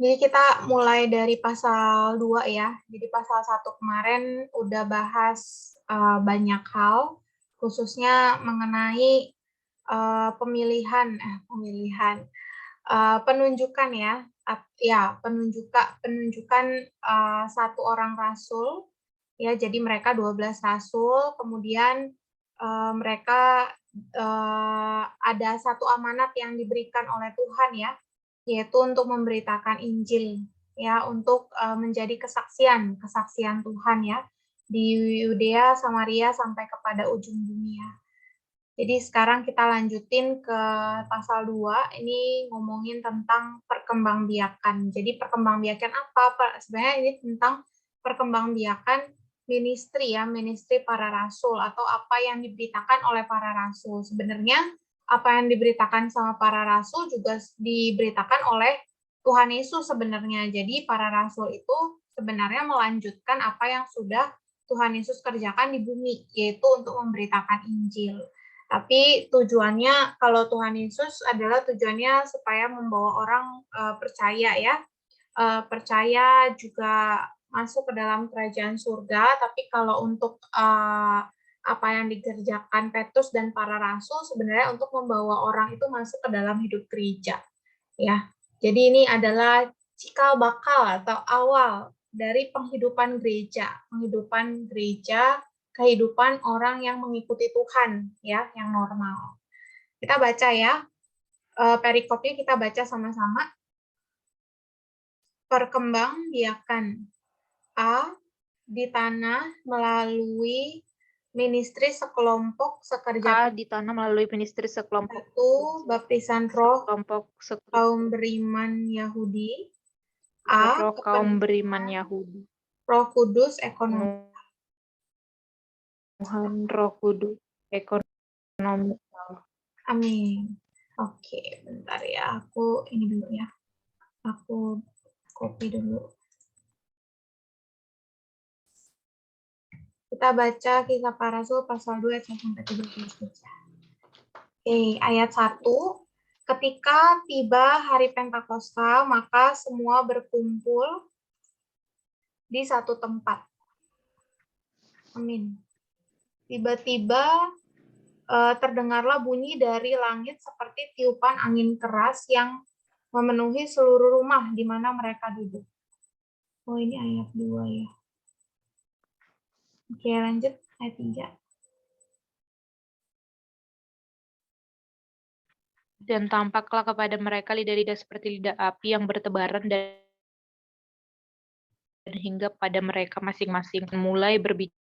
Jadi kita mulai dari pasal 2 ya. Jadi pasal 1 kemarin udah bahas banyak hal, khususnya mengenai penunjukan ya, penunjukan satu orang rasul, ya. Jadi mereka 12 rasul, kemudian mereka ada satu amanat yang diberikan oleh Tuhan ya, yaitu untuk memberitakan Injil, ya, untuk menjadi kesaksian Tuhan ya, di Yudea, Samaria, sampai kepada ujung dunia. Jadi sekarang kita lanjutin ke pasal 2, ini ngomongin tentang perkembangbiakan. Jadi perkembangbiakan apa? Sebenarnya ini tentang perkembangbiakan ministry ya, ministry para rasul atau apa yang diberitakan oleh para rasul. Sebenarnya apa yang diberitakan sama para rasul juga diberitakan oleh Tuhan Yesus sebenarnya. Jadi para rasul itu sebenarnya melanjutkan apa yang sudah Tuhan Yesus kerjakan di bumi, yaitu untuk memberitakan Injil. Tapi tujuannya, kalau Tuhan Yesus adalah tujuannya supaya membawa orang percaya ya, percaya juga masuk ke dalam kerajaan surga. Tapi kalau untuk apa yang dikerjakan Petrus dan para rasul sebenarnya untuk membawa orang itu masuk ke dalam hidup gereja, ya. Jadi ini adalah cikal bakal atau awal dari kehidupan gereja, kehidupan orang yang mengikuti Tuhan ya, yang normal. Kita baca ya, perikopnya kita baca sama-sama. Perkembangbiakan A di tanah melalui ministry sekelompok sekerja A di tanah melalui ministry sekelompok. 1. Baptisan roh Kelompok kaum beriman Yahudi. roh kaum beriman Yahudi. Roh Kudus ekonomi. Tuhan Roh Kudus ekonomi. Amin. Oke, bentar ya. Aku ini dulu ya. Aku copy dulu. Kita baca Kisah Para Rasul pasal 2 ayat 1 sampai 13 saja. Oke, ayat 1. Ketika tiba hari Pentakosta, maka semua berkumpul di satu tempat. Amin. Tiba-tiba terdengarlah bunyi dari langit seperti tiupan angin keras yang memenuhi seluruh rumah di mana mereka duduk. Oh, ini ayat 2 ya. Oke, lanjut ayat 3. Dan tampaklah kepada mereka lidah-lidah seperti lidah api yang bertebaran dan hingga pada mereka masing-masing mulai berbicara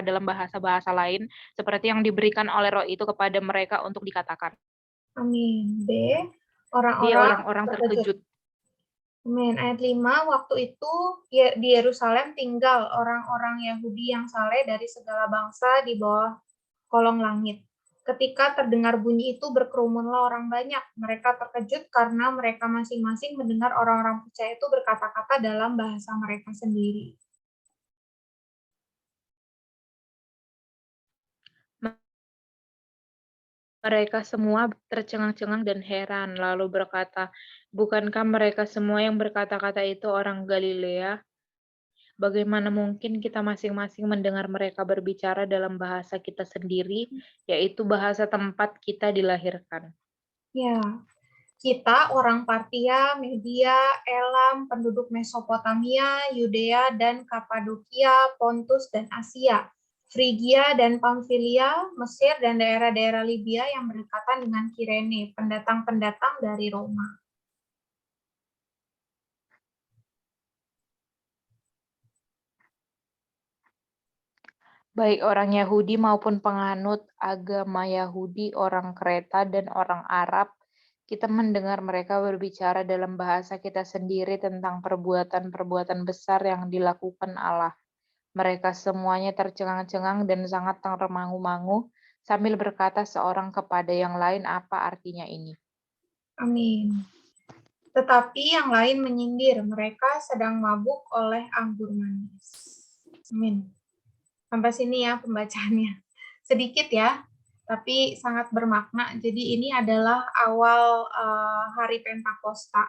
dalam bahasa-bahasa lain seperti yang diberikan oleh Roh itu kepada mereka untuk dikatakan. Amin. B. Orang-orang terkejut. Amin. Ayat 5, waktu itu di Yerusalem tinggal orang-orang Yahudi yang saleh dari segala bangsa di bawah kolong langit. Ketika terdengar bunyi itu berkerumunlah orang banyak. Mereka terkejut karena mereka masing-masing mendengar orang-orang percaya itu berkata-kata dalam bahasa mereka sendiri. Mereka semua tercengang-cengang dan heran, lalu berkata, "Bukankah mereka semua yang berkata-kata itu orang Galilea? Bagaimana mungkin kita masing-masing mendengar mereka berbicara dalam bahasa kita sendiri, yaitu bahasa tempat kita dilahirkan?" Ya, kita orang Partia, Media, Elam, penduduk Mesopotamia, Yudea dan Kapadokia, Pontus dan Asia, Frigia dan Pamfilia, Mesir dan daerah-daerah Libya yang berdekatan dengan Kirene, pendatang-pendatang dari Roma. Baik orang Yahudi maupun penganut agama Yahudi, orang Kreta dan orang Arab, kita mendengar mereka berbicara dalam bahasa kita sendiri tentang perbuatan-perbuatan besar yang dilakukan Allah. Mereka semuanya tercengang-cengang dan sangat termangu-mangu sambil berkata seorang kepada yang lain, "Apa artinya ini?" Amin. Tetapi yang lain menyindir, mereka sedang mabuk oleh anggur manis. Amin. Sampai sini ya pembacaannya. Sedikit ya. tapi sangat bermakna. Jadi ini adalah awal hari Pentakosta,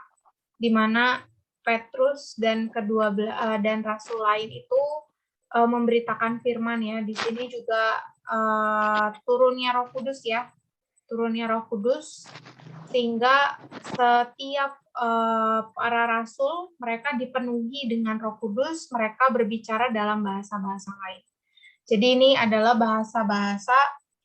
di mana Petrus dan dan rasul lain itu memberitakan firman ya. Di sini juga turunnya Roh Kudus ya, turunnya Roh Kudus, sehingga setiap para rasul mereka dipenuhi dengan Roh Kudus, mereka berbicara dalam bahasa-bahasa lain. Jadi ini adalah bahasa-bahasa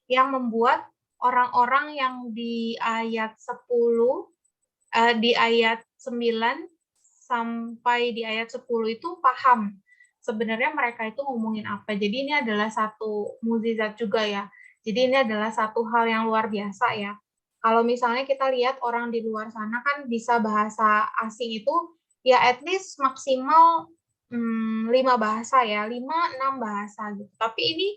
yang membuat orang-orang yang di ayat 10, di ayat 9 sampai di ayat 10 itu paham sebenarnya mereka itu ngomongin apa. Jadi ini adalah satu mukjizat juga ya. Jadi ini adalah satu hal yang luar biasa ya. Kalau misalnya kita lihat orang di luar sana kan bisa bahasa asing itu ya at least maksimal 5 bahasa ya, 5-6 bahasa gitu. Tapi ini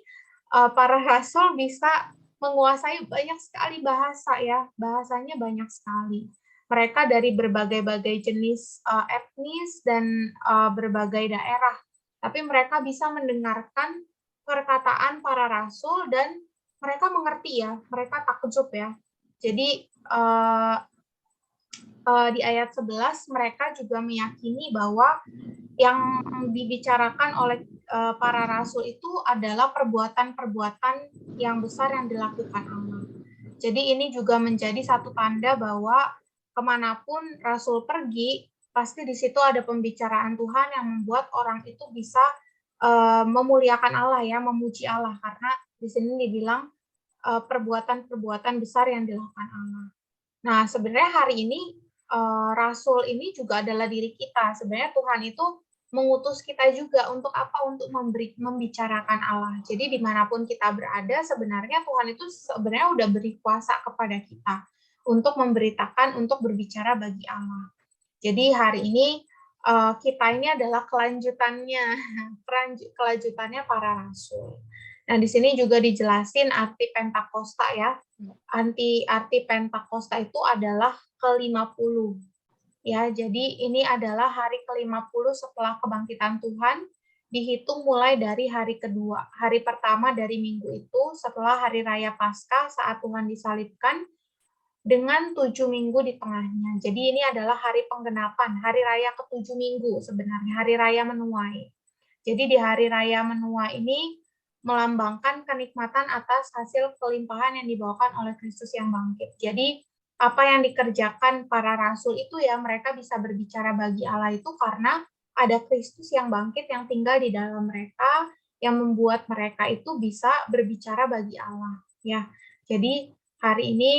para rasul bisa menguasai banyak sekali bahasa ya, bahasanya banyak sekali. Mereka dari berbagai-bagai jenis etnis dan berbagai daerah. Tapi mereka bisa mendengarkan perkataan para rasul dan mereka mengerti ya, mereka takjub ya. Jadi di ayat 11 mereka juga meyakini bahwa yang dibicarakan oleh para rasul itu adalah perbuatan-perbuatan yang besar yang dilakukan Allah. Jadi ini juga menjadi satu tanda bahwa kemanapun rasul pergi, pasti di situ ada pembicaraan Tuhan yang membuat orang itu bisa memuliakan Allah ya, memuji Allah, karena di sini dibilang perbuatan-perbuatan besar yang dilakukan Allah. Nah, sebenarnya hari ini rasul ini juga adalah diri kita. Sebenarnya Tuhan itu mengutus kita juga untuk apa? Untuk membicarakan Allah. Jadi dimanapun kita berada, sebenarnya Tuhan itu sebenarnya udah beri kuasa kepada kita untuk memberitakan, untuk berbicara bagi Allah. Jadi hari ini kita ini adalah kelanjutannya, kelanjutannya para rasul. Nah, di sini juga dijelasin arti Pentakosta ya. Arti Pentakosta itu adalah ke-50. Ya, jadi ini adalah hari ke-50 setelah kebangkitan Tuhan, dihitung mulai dari hari kedua. Hari pertama dari minggu itu setelah hari raya Paskah saat Tuhan disalibkan dengan 7 minggu di tengahnya. Jadi ini adalah hari penggenapan, hari raya ke-7 minggu sebenarnya, hari raya menuai. Jadi di hari raya menua ini melambangkan kenikmatan atas hasil kelimpahan yang dibawakan oleh Kristus yang bangkit. Jadi apa yang dikerjakan para rasul itu ya mereka bisa berbicara bagi Allah itu karena ada Kristus yang bangkit yang tinggal di dalam mereka yang membuat mereka itu bisa berbicara bagi Allah ya. Jadi hari ini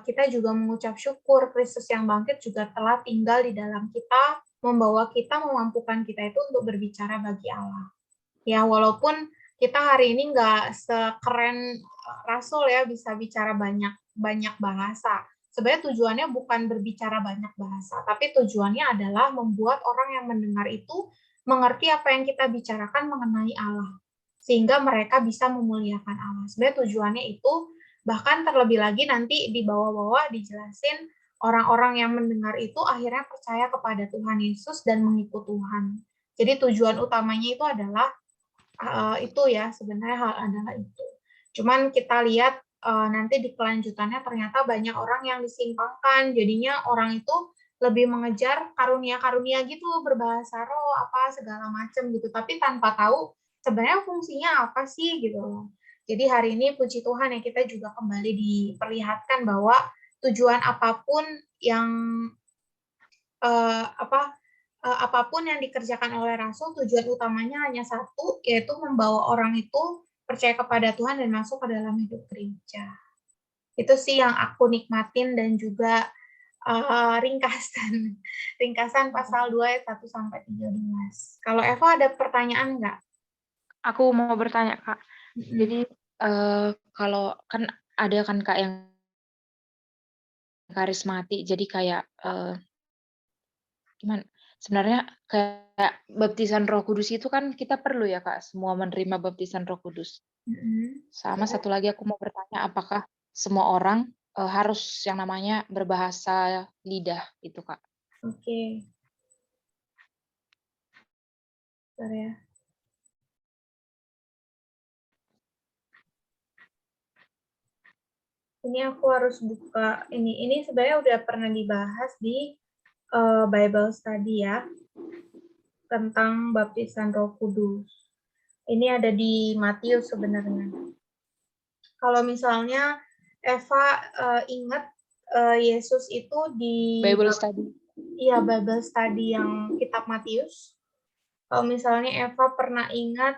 kita juga mengucap syukur Kristus yang bangkit juga telah tinggal di dalam kita, membawa kita, memampukan kita itu untuk berbicara bagi Allah. Ya, walaupun kita hari ini nggak sekeren Rasul ya, bisa bicara banyak bahasa. Sebenarnya tujuannya bukan berbicara banyak bahasa, tapi tujuannya adalah membuat orang yang mendengar itu mengerti apa yang kita bicarakan mengenai Allah. Sehingga mereka bisa memuliakan Allah. Sebenarnya tujuannya itu, bahkan terlebih lagi nanti di bawah-bawah dijelasin orang-orang yang mendengar itu akhirnya percaya kepada Tuhan Yesus dan mengikut Tuhan. Jadi tujuan utamanya itu adalah itu ya, sebenarnya hal adalah itu. Cuman kita lihat nanti di kelanjutannya ternyata banyak orang yang disimpangkan, jadinya orang itu lebih mengejar karunia-karunia gitu, berbahasa roh, apa segala macam gitu, tapi tanpa tahu sebenarnya fungsinya apa sih gitu loh. Jadi hari ini puji Tuhan ya kita juga kembali diperlihatkan bahwa tujuan apapun yang apapun yang dikerjakan oleh Rasul, tujuan utamanya hanya satu, yaitu membawa orang itu percaya kepada Tuhan dan masuk ke dalam hidup gereja. Itu sih yang aku nikmatin dan juga ringkasan ringkasan pasal 2 ayat 1 sampai 13. Kalau Eva ada pertanyaan nggak? Aku mau bertanya, Kak. Jadi, kalau kan ada kan, Kak, yang karismatik, jadi kayak, gimana, sebenarnya kayak baptisan Roh Kudus itu kan kita perlu ya, Kak, semua menerima baptisan Roh Kudus. Sama Ya, satu lagi aku mau bertanya, apakah semua orang, harus yang namanya berbahasa lidah itu, Kak? oke. Bentar ya. Ini aku harus buka ini. Ini sebenarnya udah pernah dibahas di Bible Study ya, tentang baptisan Roh Kudus. Ini ada di Matius sebenarnya. Kalau misalnya Eva ingat Yesus itu di Bible study. Iya, Bible Study yang kitab Matius. Kalau misalnya Eva pernah ingat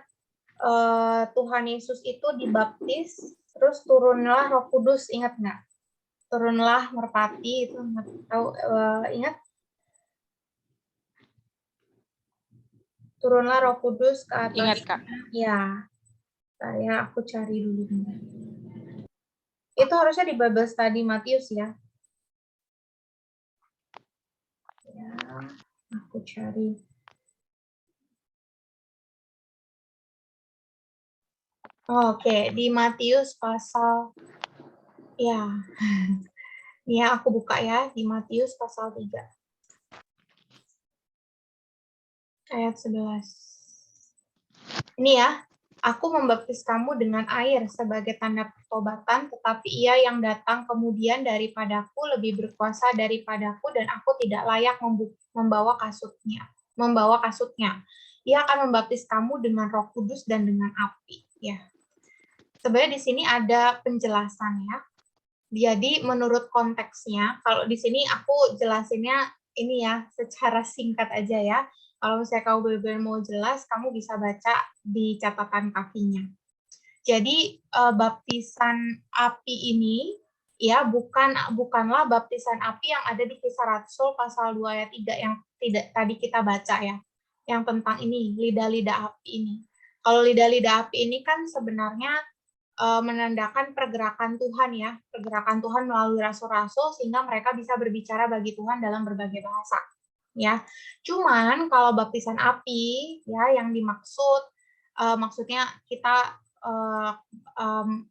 Tuhan Yesus itu dibaptis, terus turunlah Roh Kudus, ingat nggak? Turunlah merpati itu, tahu ingat? Turunlah Roh Kudus ke Ingat, atas. Kak. Ya, aku cari dulu. Itu harusnya di Bible Study Matius ya. Ya, aku cari. Oke, di Matius pasal ya. Ini ya aku buka ya di Matius pasal 3 ayat 11. Ini ya, aku membaptis kamu dengan air sebagai tanda pertobatan, tetapi ia yang datang kemudian daripadaku lebih berkuasa daripadaku dan aku tidak layak membawa kasutnya. Ia akan membaptis kamu dengan Roh Kudus dan dengan api. Ya, sebenarnya di sini ada penjelasan ya. Jadi menurut konteksnya, kalau di sini aku jelasinnya ini ya secara singkat aja ya. Kalau misalnya kamu benar-benar mau jelas, kamu bisa baca di catatan kakinya. Jadi baptisan api ini ya bukanlah baptisan api yang ada di Kisah Rasul pasal 2 ayat 3 yang tidak tadi kita baca ya. Yang tentang ini, lidah-lidah api ini. Kalau lidah-lidah api ini kan sebenarnya menandakan pergerakan Tuhan ya, pergerakan Tuhan melalui rasul-rasul sehingga mereka bisa berbicara bagi Tuhan dalam berbagai bahasa. Ya, cuman kalau baptisan api ya yang dimaksud maksudnya kita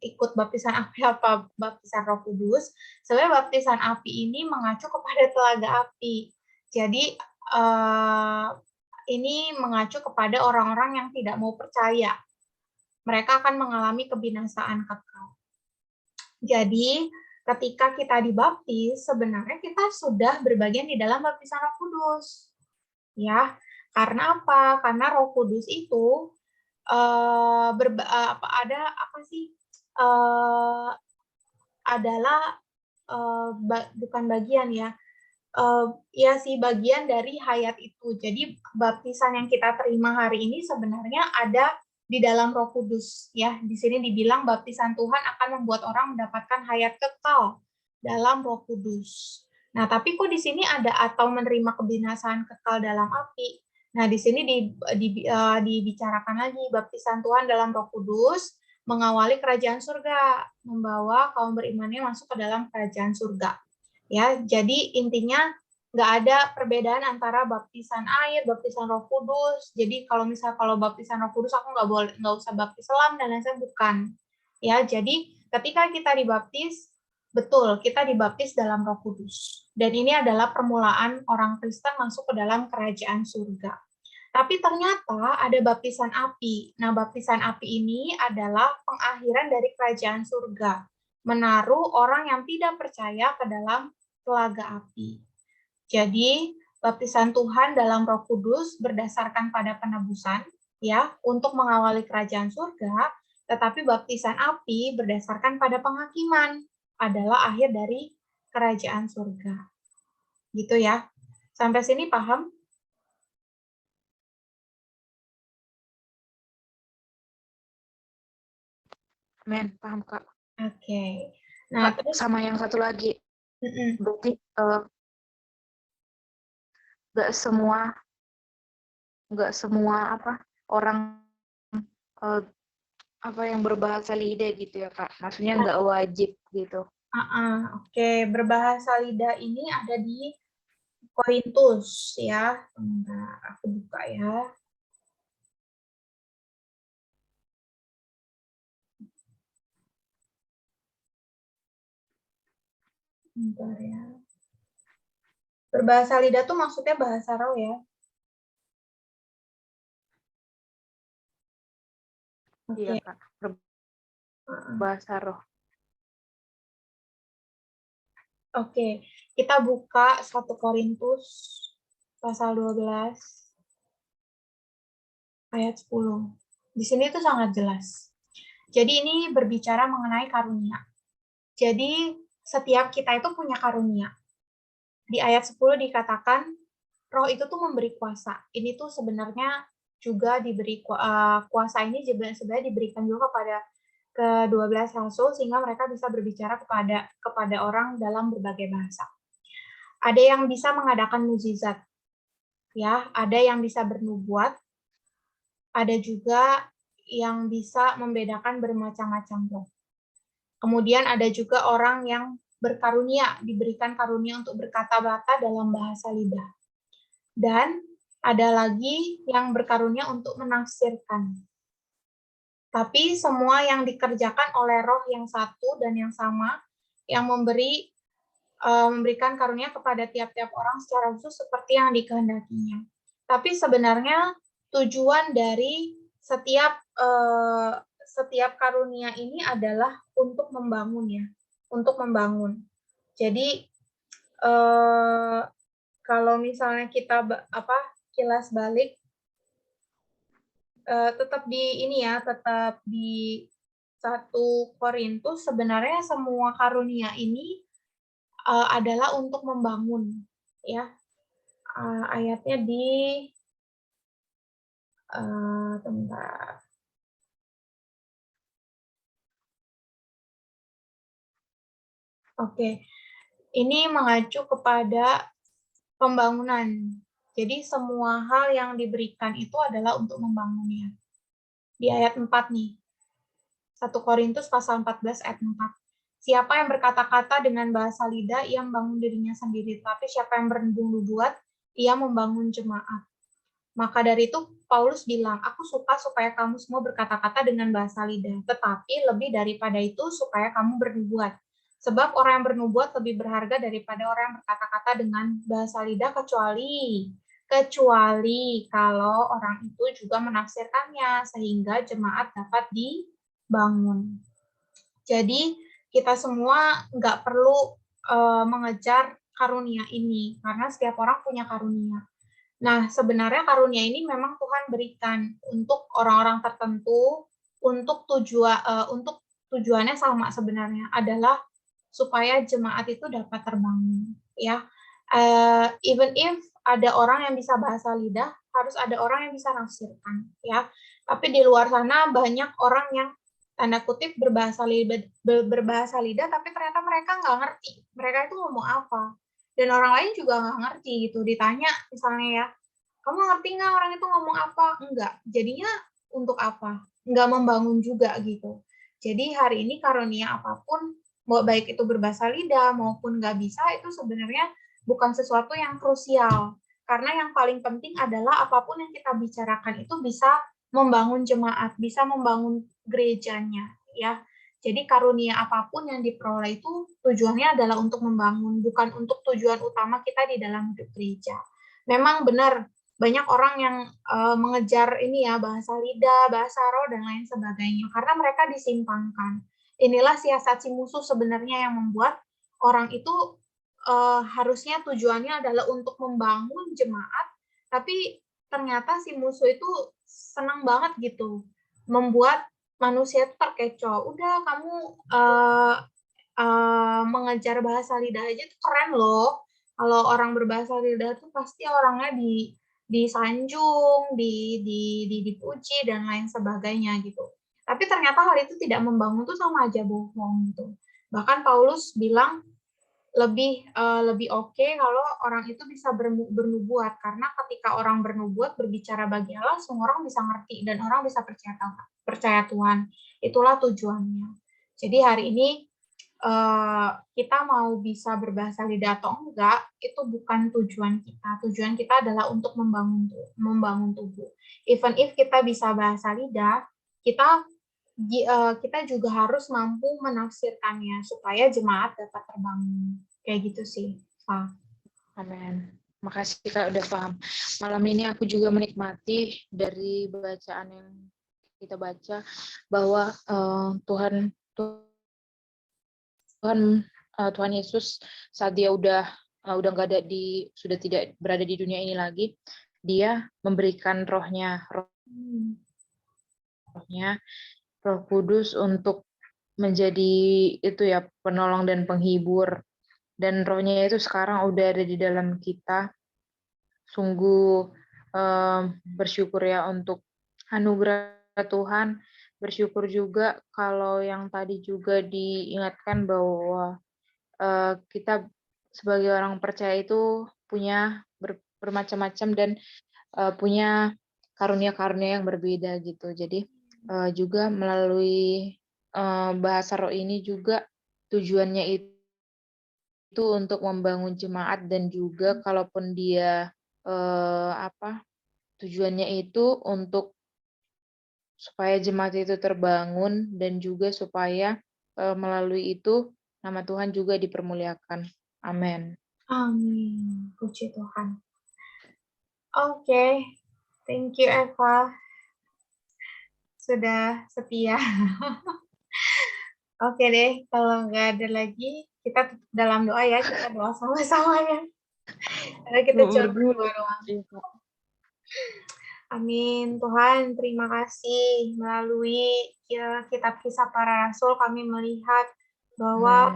ikut baptisan api apa baptisan Roh Kudus. Sebenarnya baptisan api ini mengacu kepada telaga api. Jadi ini mengacu kepada orang-orang yang tidak mau percaya. Mereka akan mengalami kebinasaan kekal. Jadi, ketika kita dibaptis, sebenarnya kita sudah berbagian di dalam baptisan Roh Kudus. Ya, karena apa? Karena Roh Kudus itu adalah bukan bagian ya. Ya sih bagian dari hayat itu. Jadi baptisan yang kita terima hari ini sebenarnya ada di dalam Roh Kudus ya. Di sini dibilang baptisan Tuhan akan membuat orang mendapatkan hayat kekal dalam Roh Kudus. Nah, tapi kok di sini ada atau menerima kebinasaan kekal dalam api. Nah, di sini dibicarakan lagi baptisan Tuhan dalam Roh Kudus mengawali kerajaan surga, membawa kaum berimannya masuk ke dalam kerajaan surga. Ya, jadi intinya nggak ada perbedaan antara baptisan air, baptisan Roh Kudus. Jadi kalau baptisan Roh Kudus aku nggak usah baptis selam dan lain-lain, bukan. Ya, jadi ketika kita dibaptis, betul kita dibaptis dalam Roh Kudus. Dan ini adalah permulaan orang Kristen masuk ke dalam kerajaan surga. Tapi ternyata ada baptisan api. Nah, baptisan api ini adalah pengakhiran dari kerajaan surga, menaruh orang yang tidak percaya ke dalam telaga api. Jadi, baptisan Tuhan dalam Roh Kudus berdasarkan pada penebusan ya, untuk mengawali kerajaan surga, tetapi baptisan api berdasarkan pada penghakiman adalah akhir dari kerajaan surga. Gitu ya. Sampai sini paham? Men, paham, Kak. Oke. Nah, Kak, terus sama yang satu lagi. Berarti nggak semua orang yang berbahasa lidah gitu ya, Kak. Maksudnya nggak wajib gitu. Oke, berbahasa lidah ini ada di Korintus ya. Bentar, aku buka ya. Bentar ya. Berbahasa lidah tuh maksudnya bahasa roh ya. Iya, Oke. Kak. Berbahasa roh. Oke, kita buka 1 Korintus pasal 12 ayat 10. Di sini tuh sangat jelas. Jadi ini berbicara mengenai karunia. Jadi setiap kita itu punya karunia. Di ayat 10 dikatakan, roh itu tuh memberi kuasa. Ini tuh sebenarnya juga diberi kuasa ini juga sebenarnya diberikan juga kepada ke-12 rasul sehingga mereka bisa berbicara kepada orang dalam berbagai bahasa. Ada yang bisa mengadakan mukjizat, ya, ada yang bisa bernubuat, ada juga yang bisa membedakan bermacam-macam roh. Kemudian ada juga orang yang berkarunia, diberikan karunia untuk berkata-kata dalam bahasa lidah. Dan ada lagi yang berkarunia untuk menafsirkan. Tapi semua yang dikerjakan oleh roh yang satu dan yang sama, yang memberikan karunia kepada tiap-tiap orang secara khusus seperti yang dikehendakinya. Tapi sebenarnya tujuan dari setiap karunia ini adalah untuk membangun ya, untuk membangun. Jadi kalau misalnya kita kilas balik, tetap di 1 Korintus sebenarnya semua karunia ini adalah untuk membangun, ya. Ayatnya di bentar. Oke, ini mengacu kepada pembangunan. Jadi semua hal yang diberikan itu adalah untuk membangunnya. Di ayat 4 nih, 1 Korintus pasal 14 ayat 4. Siapa yang berkata-kata dengan bahasa lidah, ia membangun dirinya sendiri. Tapi siapa yang bernubuat, ia membangun jemaat. Maka dari itu Paulus bilang, aku suka supaya kamu semua berkata-kata dengan bahasa lidah, tetapi lebih daripada itu supaya kamu bernubuat. Sebab orang yang bernubuat lebih berharga daripada orang yang berkata-kata dengan bahasa lidah, kecuali kalau orang itu juga menafsirkannya, sehingga jemaat dapat dibangun. Jadi kita semua nggak perlu mengejar karunia ini, karena setiap orang punya karunia. Nah, sebenarnya karunia ini memang Tuhan berikan untuk orang-orang tertentu, untuk tujuannya sama sebenarnya, adalah supaya jemaat itu dapat terbangun, ya. Even if ada orang yang bisa bahasa lidah, harus ada orang yang bisa nafsirkan, ya. Tapi di luar sana banyak orang yang tanda kutip berbahasa lidah, tapi ternyata mereka nggak ngerti mereka itu ngomong apa. Dan orang lain juga nggak ngerti gitu. Ditanya misalnya ya, kamu ngerti nggak orang itu ngomong apa? Enggak. Jadinya untuk apa? Nggak membangun juga gitu. Jadi hari ini karunia apapun, mau baik itu berbahasa lidah maupun nggak bisa, itu sebenarnya bukan sesuatu yang krusial. Karena yang paling penting adalah apapun yang kita bicarakan itu bisa membangun jemaat, bisa membangun gerejanya, ya. Jadi karunia apapun yang diperoleh itu tujuannya adalah untuk membangun, bukan untuk tujuan utama kita di dalam hidup gereja. Memang benar banyak orang yang mengejar ini ya bahasa lidah, bahasa roh dan lain sebagainya karena mereka disimpangkan. Inilah siasat si musuh sebenarnya yang membuat orang itu harusnya tujuannya adalah untuk membangun jemaat, tapi ternyata si musuh itu senang banget gitu membuat manusia itu terkecoh. Udah kamu mengejar bahasa lidah aja tuh keren loh. Kalau orang berbahasa lidah tuh pasti orangnya disanjung, dipuji dan lain sebagainya gitu. Tapi ternyata hal itu tidak membangun tuh sama aja bohong gitu. Bahkan Paulus bilang lebih oke kalau orang itu bisa bernubuat karena ketika orang bernubuat berbicara bagi Allah semua orang bisa ngerti dan orang bisa percaya Tuhan. Itulah tujuannya. Jadi hari ini kita mau bisa berbahasa lidah atau enggak itu bukan tujuan kita. Tujuan kita adalah untuk membangun tubuh. Even if kita bisa bahasa lidah, kita juga harus mampu menafsirkannya supaya jemaat dapat terbangun. Kayak gitu sih, Pak. Amin. Makasih Kak udah paham. Malam ini aku juga menikmati dari bacaan yang kita baca bahwa Tuhan Tuhan Yesus saat dia udah nggak ada sudah tidak berada di dunia ini lagi, dia memberikan rohnya Roh Kudus untuk menjadi itu ya penolong dan penghibur, dan rohnya itu sekarang udah ada di dalam kita. Sungguh bersyukur ya untuk anugerah Tuhan. Bersyukur juga kalau yang tadi juga diingatkan bahwa kita sebagai orang percaya itu punya bermacam-macam dan punya karunia-karunia yang berbeda gitu. Jadi juga melalui bahasa roh ini juga tujuannya itu untuk membangun jemaat, dan juga kalaupun dia tujuannya itu untuk supaya jemaat itu terbangun, dan juga supaya melalui itu nama Tuhan juga dipermuliakan. Amin. Amin. Puji Tuhan. Oke, thank you Eva. Sudah setia. Oke deh, kalau nggak ada lagi, kita tutup dalam doa ya, kita doa sama-sama ya. Karena kita cuma berdua doang. Amin. Tuhan, terima kasih. Melalui kitab Kisah Para Rasul, kami melihat bahwa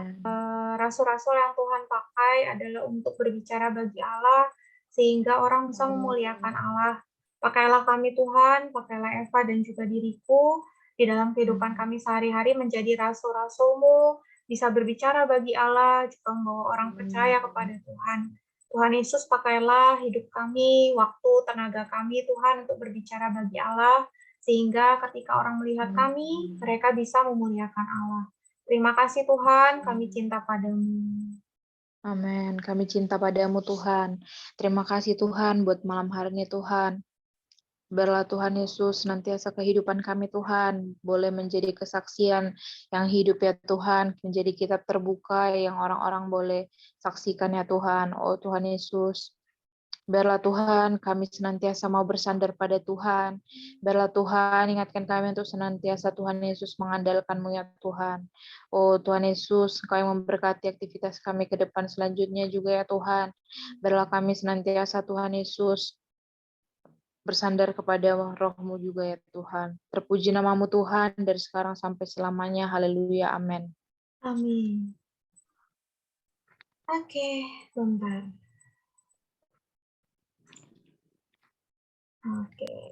rasul-rasul yang Tuhan pakai adalah untuk berbicara bagi Allah, sehingga orang bisa memuliakan Allah. Pakailah kami Tuhan, pakailah Eva dan juga diriku, di dalam kehidupan kami sehari-hari menjadi rasul-rasul-Mu, bisa berbicara bagi Allah, juga membawa orang percaya kepada Tuhan. Tuhan Yesus, pakailah hidup kami, waktu, tenaga kami, Tuhan, untuk berbicara bagi Allah, sehingga ketika orang melihat kami, mereka bisa memuliakan Allah. Terima kasih Tuhan, kami cinta padamu. Amin. Kami cinta padamu Tuhan. Terima kasih Tuhan buat malam hari ini Tuhan. Biarlah Tuhan Yesus senantiasa kehidupan kami Tuhan boleh menjadi kesaksian yang hidup ya Tuhan, menjadi kitab terbuka yang orang-orang boleh saksikan ya Tuhan. Oh Tuhan Yesus, biarlah Tuhan kami senantiasa mau bersandar pada Tuhan. Biarlah Tuhan ingatkan kami untuk senantiasa Tuhan Yesus mengandalkan-Mu ya Tuhan. Oh Tuhan Yesus, Engkau yang memberkati aktivitas kami ke depan selanjutnya juga ya Tuhan. Biarlah kami senantiasa Tuhan Yesus bersandar kepada roh-Mu juga ya Tuhan. Terpuji nama-Mu Tuhan dari sekarang sampai selamanya. Haleluya. Amin. Amin. Oke, bentar. Oke.